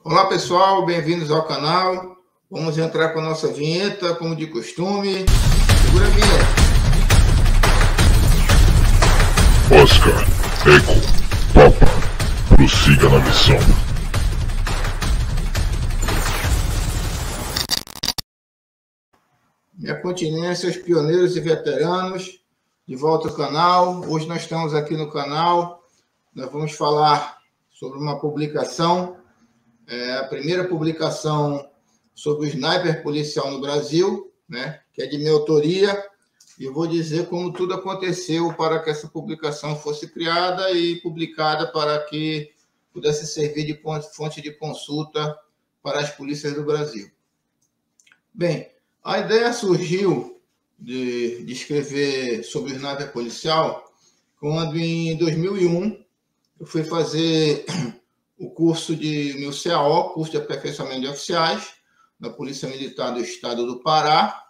Olá pessoal, bem-vindos ao canal. Vamos entrar com a nossa vinheta, como de costume. Segura a vinheta. Oscar, Eco, Papa, prossiga na missão. Minha continência aos pioneiros e veteranos, de volta ao canal. Hoje nós estamos aqui no canal, nós vamos falar sobre uma publicação, a primeira publicação sobre o sniper policial no Brasil, né, que é de minha autoria, e eu vou dizer como tudo aconteceu para que essa publicação fosse criada e publicada para que pudesse servir de fonte de consulta para as polícias do Brasil. Bem, a ideia surgiu de escrever sobre o sniper policial quando, em 2001, eu fui fazer o curso de meu CAO, curso de aperfeiçoamento de oficiais, da Polícia Militar do Estado do Pará,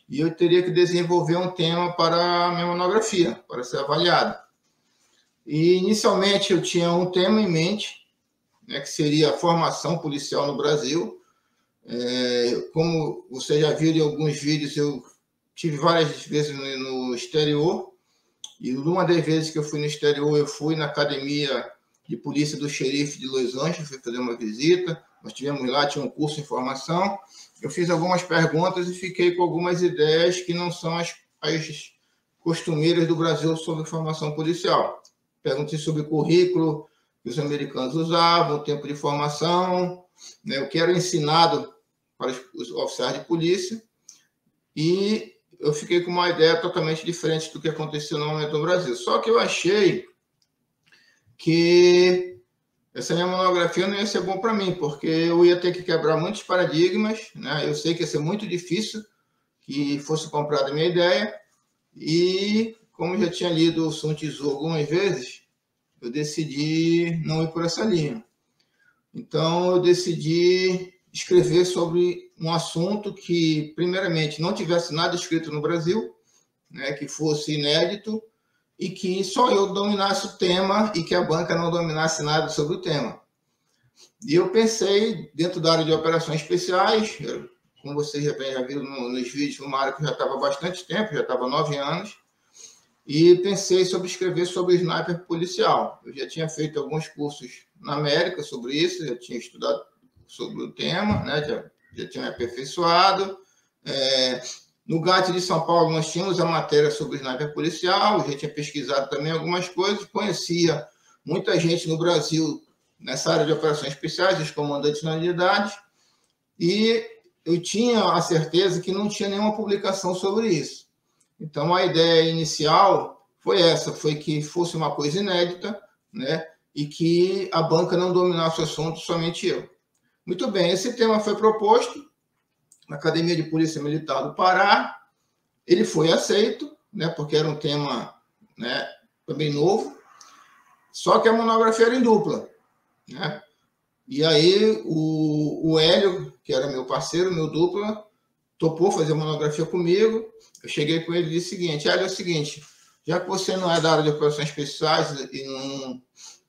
e eu teria que desenvolver um tema para a minha monografia, para ser avaliado. E, inicialmente, eu tinha um tema em mente, né, que seria a formação policial no Brasil. Como você já viu em alguns vídeos, eu tive várias vezes no exterior, e uma das vezes que eu fui no exterior, eu fui na academia de polícia do xerife de Los Angeles, fui fazer uma visita, nós tivemos lá, tinha um curso de formação, eu fiz algumas perguntas e fiquei com algumas ideias que não são as costumeiras do Brasil sobre formação policial. Perguntei sobre o currículo que os americanos usavam, o tempo de formação, né, o que era ensinado para os oficiais de polícia, e eu fiquei com uma ideia totalmente diferente do que aconteceu no momento no Brasil. Só que eu achei que essa minha monografia não ia ser bom para mim, porque eu ia ter que quebrar muitos paradigmas, né? Eu sei que ia ser muito difícil que fosse comprada a minha ideia, e como eu já tinha lido o Sun Tzu algumas vezes, eu decidi não ir por essa linha. Então, eu decidi escrever sobre um assunto que, primeiramente, não tivesse nada escrito no Brasil, né, que fosse inédito, e que só eu dominasse o tema e que a banca não dominasse nada sobre o tema. E eu pensei, dentro da área de operações especiais, como vocês já viram nos vídeos, uma área que eu já estava há bastante tempo, já estava há 9 anos, e pensei sobre escrever sobre sniper policial. Eu já tinha feito alguns cursos na América sobre isso, já tinha estudado sobre o tema, né? já tinha me aperfeiçoado. No GAT de São Paulo, nós tínhamos a matéria sobre sniper policial, já tinha pesquisado também algumas coisas, conhecia muita gente no Brasil nessa área de operações especiais, os comandantes na unidade, e eu tinha a certeza que não tinha nenhuma publicação sobre isso. Então, a ideia inicial foi essa, foi que fosse uma coisa inédita, né, e que a banca não dominasse o assunto, somente eu. Muito bem, esse tema foi proposto na Academia de Polícia Militar do Pará, ele foi aceito, né, porque era um tema, né, também novo, só que a monografia era em dupla, né? E aí o Hélio, que era meu parceiro, meu dupla, topou fazer a monografia comigo. Eu cheguei com ele e disse o seguinte: Hélio, é o seguinte, já que você não é da área de operações especiais e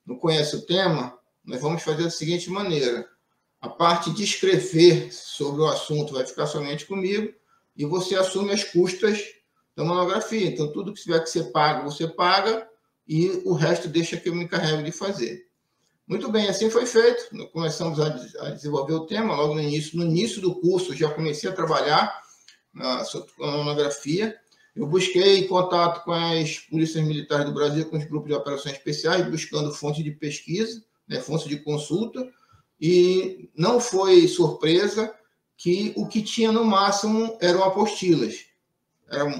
não conhece o tema, nós vamos fazer da seguinte maneira: a parte de escrever sobre o assunto vai ficar somente comigo e você assume as custas da monografia. Então, tudo que tiver que ser pago, você paga, e o resto deixa que eu me encarrego de fazer. Muito bem, assim foi feito. Nós começamos a desenvolver o tema logo no início do curso, já comecei a trabalhar na monografia. Eu busquei contato com as polícias militares do Brasil, com os grupos de operações especiais, buscando fonte de pesquisa, né, fonte de consulta, e não foi surpresa que o que tinha no máximo eram apostilas.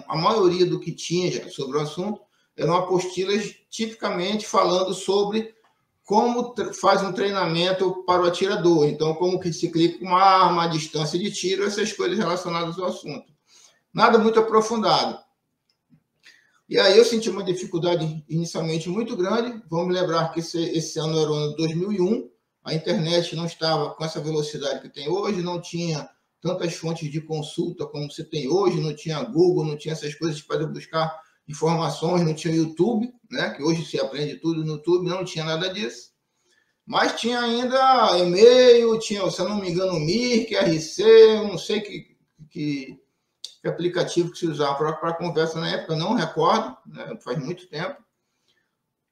A maioria do que tinha sobre o assunto eram apostilas tipicamente falando sobre como faz um treinamento para o atirador. Então, como que se clica uma arma, a distância de tiro, essas coisas relacionadas ao assunto. Nada muito aprofundado. E aí eu senti uma dificuldade inicialmente muito grande. Vamos lembrar que esse ano era o ano 2001, a internet não estava com essa velocidade que tem hoje, não tinha tantas fontes de consulta como se tem hoje, não tinha Google, não tinha essas coisas para buscar informações, não tinha YouTube, né, que hoje se aprende tudo no YouTube, não tinha nada disso. Mas tinha ainda e-mail, tinha, se eu não me engano, o Mir, QRC, eu não sei que aplicativo que se usava para conversa na época, eu não recordo, né? Faz muito tempo.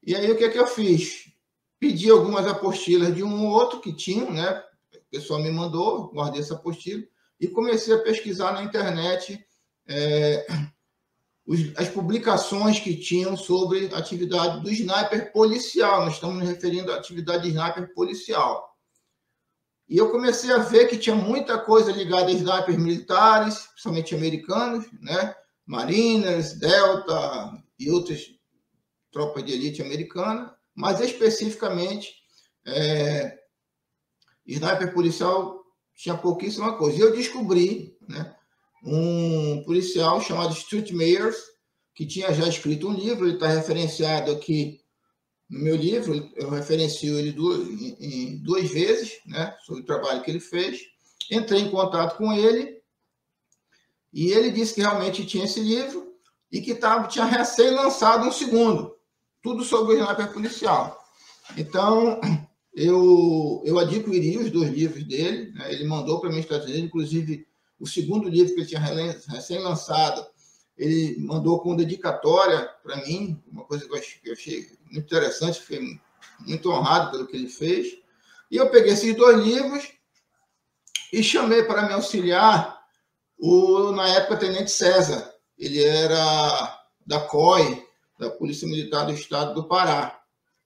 E aí, o que eu fiz? Pedi algumas apostilas de um ou outro que tinham, né? O pessoal me mandou, guardei essa apostila, e comecei a pesquisar na internet as publicações que tinham sobre a atividade do sniper policial. Nós estamos nos referindo à atividade de sniper policial. E eu comecei a ver que tinha muita coisa ligada a snipers militares, principalmente americanos, né? Mariners, Delta e outras tropas de elite americana, mas especificamente sniper policial tinha pouquíssima coisa. E eu descobri, né, um policial chamado Stuart Meyers, que tinha já escrito um livro, ele está referenciado aqui no meu livro, eu referencio ele duas vezes, né, sobre o trabalho que ele fez. Entrei em contato com ele e ele disse que realmente tinha esse livro e que tinha recém-lançado um segundo, tudo sobre o sniper policial. Então, eu adquiri os 2 livros dele, né, ele mandou para mim, Estados Unidos, inclusive o segundo livro que ele tinha recém-lançado, ele mandou com dedicatória para mim, uma coisa que eu achei muito interessante, fiquei muito honrado pelo que ele fez. E eu peguei esses 2 livros e chamei para me auxiliar na época, Tenente César. Ele era da COI, da Polícia Militar do Estado do Pará.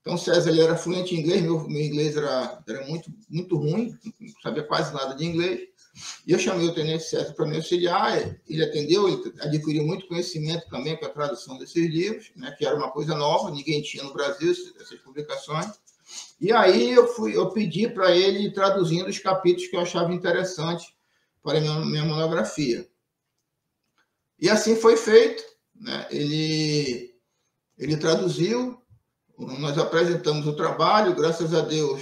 Então, César, ele era fluente em inglês, meu inglês era muito, muito ruim, não sabia quase nada de inglês. E eu chamei o Tenente César para me auxiliar, ele atendeu, ele adquiriu muito conhecimento também com a tradução desses livros, né, que era uma coisa nova, ninguém tinha no Brasil essas publicações. E aí eu pedi para ele ir traduzindo os capítulos que eu achava interessantes para a minha monografia. E assim foi feito, né? Ele traduziu, nós apresentamos o trabalho, graças a Deus,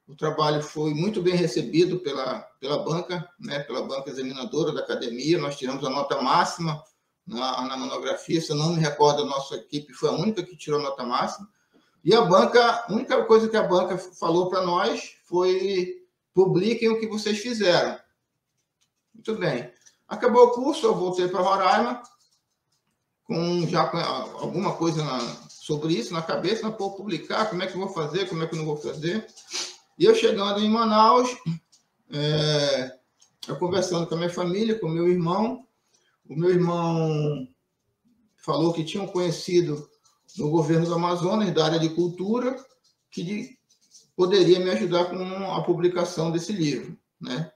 o trabalho foi muito bem recebido pela banca, né, pela banca examinadora da academia. Nós tiramos a nota máxima na monografia. Se eu não me recordo, a nossa equipe foi a única que tirou a nota máxima. E a única coisa que a banca falou para nós foi: publiquem o que vocês fizeram. Muito bem. Acabou o curso, eu voltei para Roraima, já com alguma coisa sobre isso na cabeça, não vou publicar, como é que eu vou fazer, como é que eu não vou fazer. E eu chegando em Manaus, eu conversando com a minha família, com o meu irmão falou que tinha um conhecido no governo do Amazonas, da área de cultura, que poderia me ajudar com a publicação desse livro, né?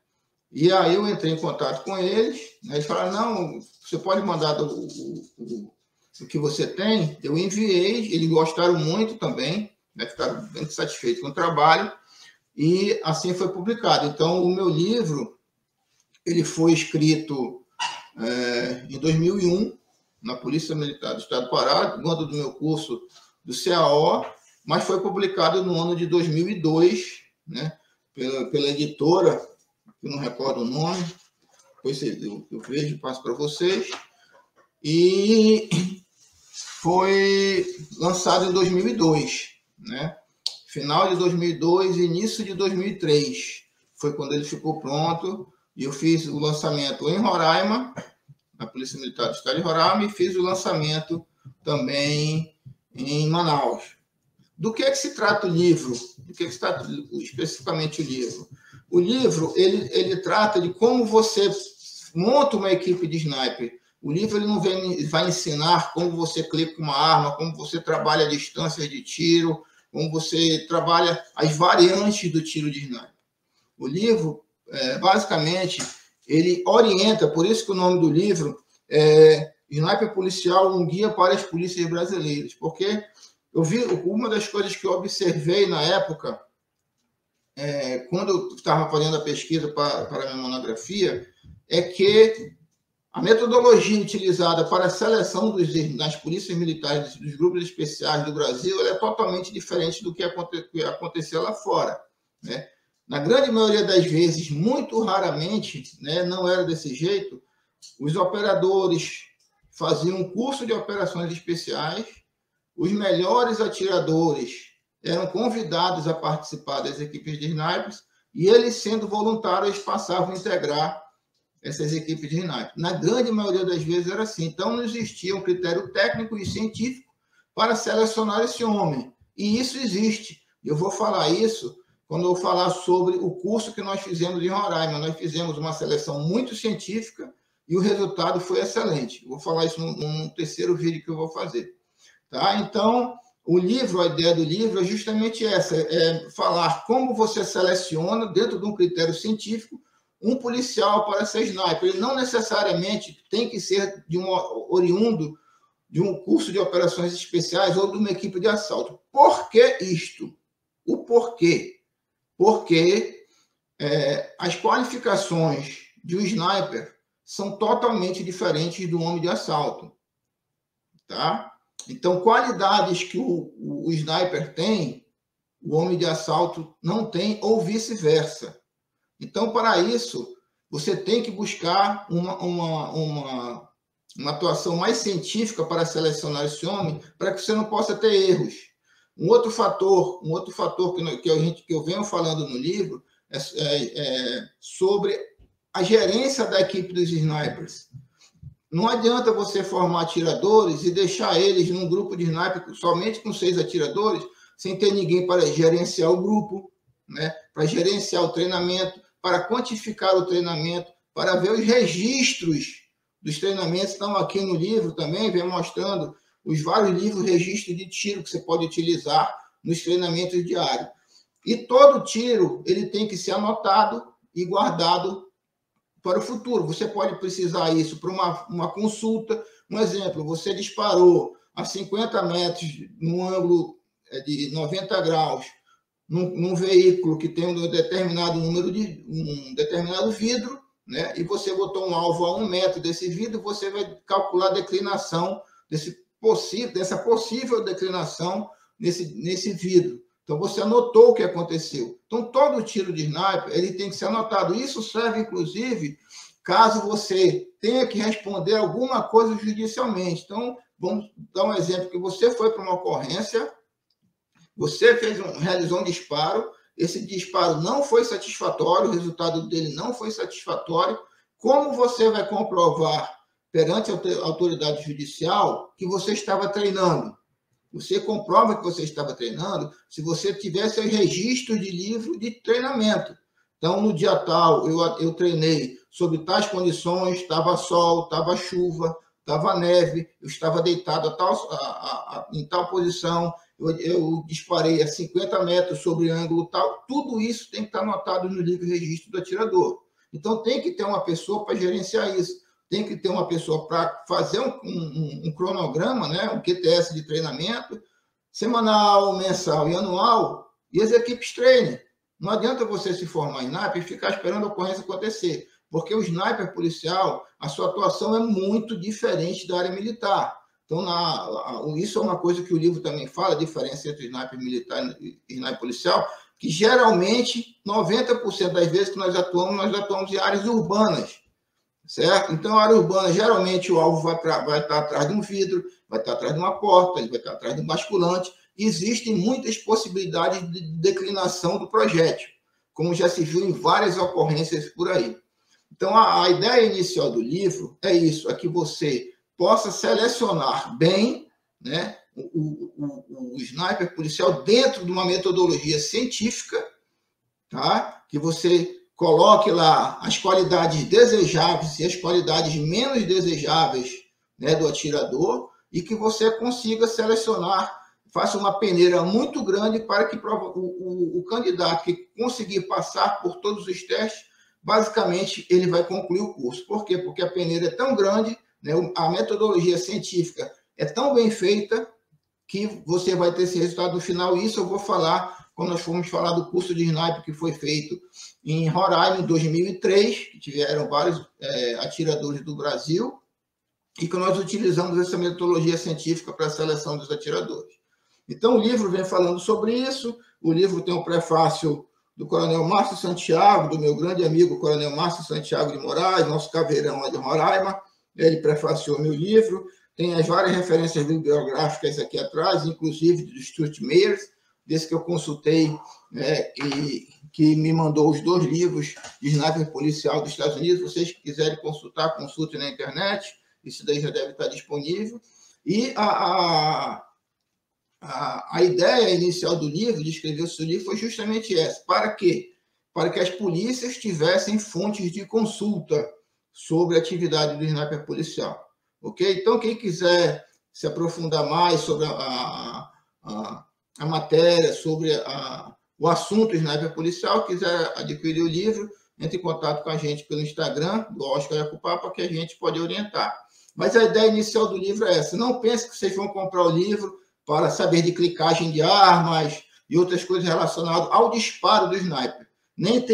E aí eu entrei em contato com eles, né? Eles falaram: não, você pode mandar o que você tem. Eu enviei, eles gostaram muito também, né? Ficaram bem satisfeitos com o trabalho. E assim foi publicado. Então, o meu livro ele foi escrito em 2001, na Polícia Militar do Estado do Pará, no ano do meu curso do CAO, mas foi publicado no ano de 2002, né, pela editora, eu não recordo o nome, depois eu vejo e passo para vocês, e foi lançado em 2002, né? Final de 2002, início de 2003, foi quando ele ficou pronto, e eu fiz o lançamento em Roraima, na Polícia Militar do Estado de Roraima, e fiz o lançamento também em Manaus. Do que se trata o livro? Do que se trata especificamente o livro? O livro, ele trata de como você monta uma equipe de sniper. O livro ele não vai ensinar como você clica uma arma, como você trabalha a distância de tiro, como você trabalha as variantes do tiro de sniper. O livro, basicamente, ele orienta, por isso que o nome do livro é Sniper Policial, um guia para as polícias brasileiras, porque eu vi, uma das coisas que eu observei na época, quando eu estava fazendo a pesquisa para a minha monografia, é que a metodologia utilizada para a seleção das polícias militares, dos grupos especiais do Brasil, ela é totalmente diferente do que acontecia lá fora, né? Na grande maioria das vezes, muito raramente, né, não era desse jeito, os operadores faziam um curso de operações especiais, os melhores atiradores eram convidados a participar das equipes de snipers e eles, sendo voluntários, passavam a integrar essas equipes de sniper. Na grande maioria das vezes era assim. Então, não existia um critério técnico e científico para selecionar esse homem. E isso existe. Eu vou falar isso quando eu falar sobre o curso que nós fizemos em Roraima. Nós fizemos uma seleção muito científica e o resultado foi excelente. Eu vou falar isso num terceiro vídeo que eu vou fazer. Tá? Então, o livro, a ideia do livro é justamente essa, é falar como você seleciona, dentro de um critério científico, um policial para ser sniper. Ele não necessariamente tem que ser oriundo de um curso de operações especiais ou de uma equipe de assalto. Por que isto? O porquê? Porque as qualificações de um sniper são totalmente diferentes do homem de assalto. Tá? Então, qualidades que o sniper tem, o homem de assalto não tem, ou vice-versa. Então, para isso, você tem que buscar uma atuação mais científica para selecionar esse homem, para que você não possa ter erros. Um outro fator que eu venho falando no livro é sobre a gerência da equipe dos snipers. Não adianta você formar atiradores e deixar eles num grupo de sniper somente com 6 atiradores, sem ter ninguém para gerenciar o grupo, né? Para gerenciar o treinamento, para quantificar o treinamento, para ver os registros dos treinamentos. Estão aqui no livro também, vem mostrando os vários livros, registros de tiro que você pode utilizar nos treinamentos diários. E todo tiro ele tem que ser anotado e guardado para o futuro. Você pode precisar isso para uma consulta. Um exemplo, você disparou a 50 metros num ângulo de 90 graus, num veículo que tem um determinado vidro, né? E você botou um alvo a 1 metro desse vidro, você vai calcular a declinação dessa possível declinação nesse vidro. Então, você anotou o que aconteceu. Então, todo tiro de sniper ele tem que ser anotado. Isso serve, inclusive, caso você tenha que responder alguma coisa judicialmente. Então, vamos dar um exemplo, que você foi para uma ocorrência, você realizou um disparo, esse disparo não foi satisfatório, o resultado dele não foi satisfatório. Como você vai comprovar perante a autoridade judicial que você estava treinando? Você comprova que você estava treinando se você tivesse os registros de livro de treinamento. Então, no dia tal, eu treinei sob tais condições, estava sol, estava chuva, estava neve, eu estava deitado em tal posição, eu disparei a 50 metros sobre ângulo tal. Tudo isso tem que estar anotado no livro de registro do atirador. Então, tem que ter uma pessoa para gerenciar isso. Tem que ter uma pessoa para fazer um cronograma, né? Um QTS de treinamento, semanal, mensal e anual, e as equipes treinem. Não adianta você se formar em sniper e ficar esperando a ocorrência acontecer, porque o sniper policial, a sua atuação é muito diferente da área militar. Então, isso é uma coisa que o livro também fala, a diferença entre sniper militar e sniper policial, que geralmente, 90% das vezes que nós atuamos em áreas urbanas, certo? Então, a área urbana, geralmente, o alvo vai estar atrás de um vidro, vai estar atrás de uma porta, ele vai estar atrás de um basculante. Existem muitas possibilidades de declinação do projétil, como já se viu em várias ocorrências por aí. Então, a ideia inicial do livro é isso, é que você possa selecionar bem, né, o sniper policial dentro de uma metodologia científica, tá? Que você coloque lá as qualidades desejáveis e as qualidades menos desejáveis, né, do atirador, e que você consiga selecionar, faça uma peneira muito grande para que o candidato que conseguir passar por todos os testes, basicamente, ele vai concluir o curso. Por quê? Porque a peneira é tão grande, né, a metodologia científica é tão bem feita, que você vai ter esse resultado no final. Isso eu vou falar quando nós formos falar do curso de sniper que foi feito em Roraima, em 2003, que tiveram vários atiradores do Brasil, e que nós utilizamos essa metodologia científica para a seleção dos atiradores. Então, o livro vem falando sobre isso. O livro tem um prefácio do Coronel Márcio Santiago, do meu grande amigo Coronel Márcio Santiago de Moraes, nosso caveirão lá de Roraima. Ele prefaciou meu livro. Tem as várias referências bibliográficas aqui atrás, inclusive do Stuart Meyers, desse que eu consultei, e que me mandou os 2 livros de sniper policial dos Estados Unidos. Vocês que quiserem consultar, consultem na internet, isso daí já deve estar disponível. E a ideia inicial do livro, de escrever esse livro, foi justamente essa. Para quê? Para que as polícias tivessem fontes de consulta sobre a atividade do sniper policial. Ok? Então, quem quiser se aprofundar mais sobre a matéria, sobre o assunto sniper policial, quiser adquirir o livro, entre em contato com a gente pelo Instagram, do Oscar Jacupapa, que a gente pode orientar. Mas a ideia inicial do livro é essa. Não pense que vocês vão comprar o livro para saber de clicagem de armas e outras coisas relacionadas ao disparo do sniper. Nem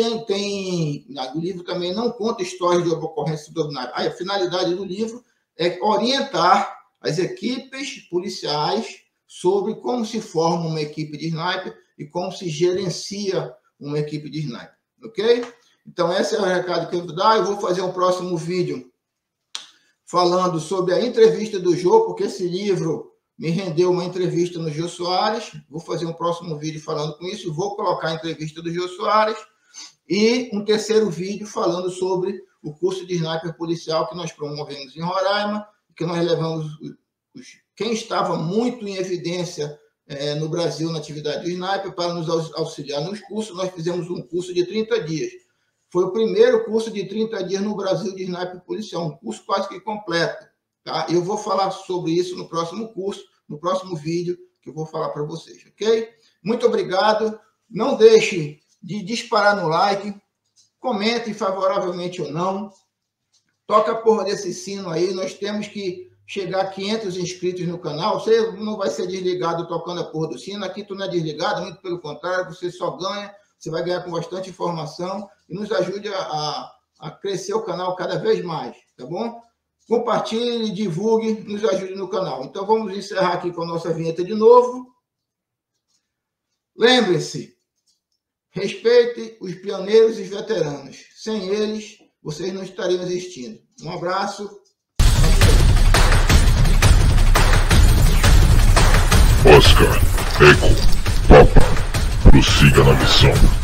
o livro também não conta histórias de ocorrência do sniper. A finalidade do livro é orientar as equipes policiais sobre como se forma uma equipe de sniper e como se gerencia uma equipe de sniper. Ok? Então, esse é o recado que eu vou dar. Eu vou fazer um próximo vídeo falando sobre a entrevista do Jô, porque esse livro me rendeu uma entrevista no Jô Soares. Vou fazer um próximo vídeo falando com isso. Vou colocar a entrevista do Jô Soares. E um terceiro vídeo falando sobre o curso de sniper policial que nós promovemos em Roraima, que nós levamos quem estava muito em evidência no Brasil na atividade do sniper para nos auxiliar nos cursos. Nós fizemos um curso de 30 dias. Foi o primeiro curso de 30 dias no Brasil de sniper policial, um curso quase que completo. Tá? Eu vou falar sobre isso no próximo curso, no próximo vídeo que eu vou falar para vocês, ok? Muito obrigado. Não deixe de disparar no like, comente favoravelmente ou não. Toca a porra desse sino aí, nós temos que chegar a 500 inscritos no canal. Você não vai ser desligado tocando a porra do sino, aqui tu não é desligado, muito pelo contrário, você só ganha, você vai ganhar com bastante informação e nos ajude a crescer o canal cada vez mais, tá bom? Compartilhe, divulgue, nos ajude no canal. Então vamos encerrar aqui com a nossa vinheta de novo. Lembre-se, respeite os pioneiros e os veteranos. Sem eles, vocês não estariam existindo. Um abraço. Oscar, Eco, Papa, prossiga na missão.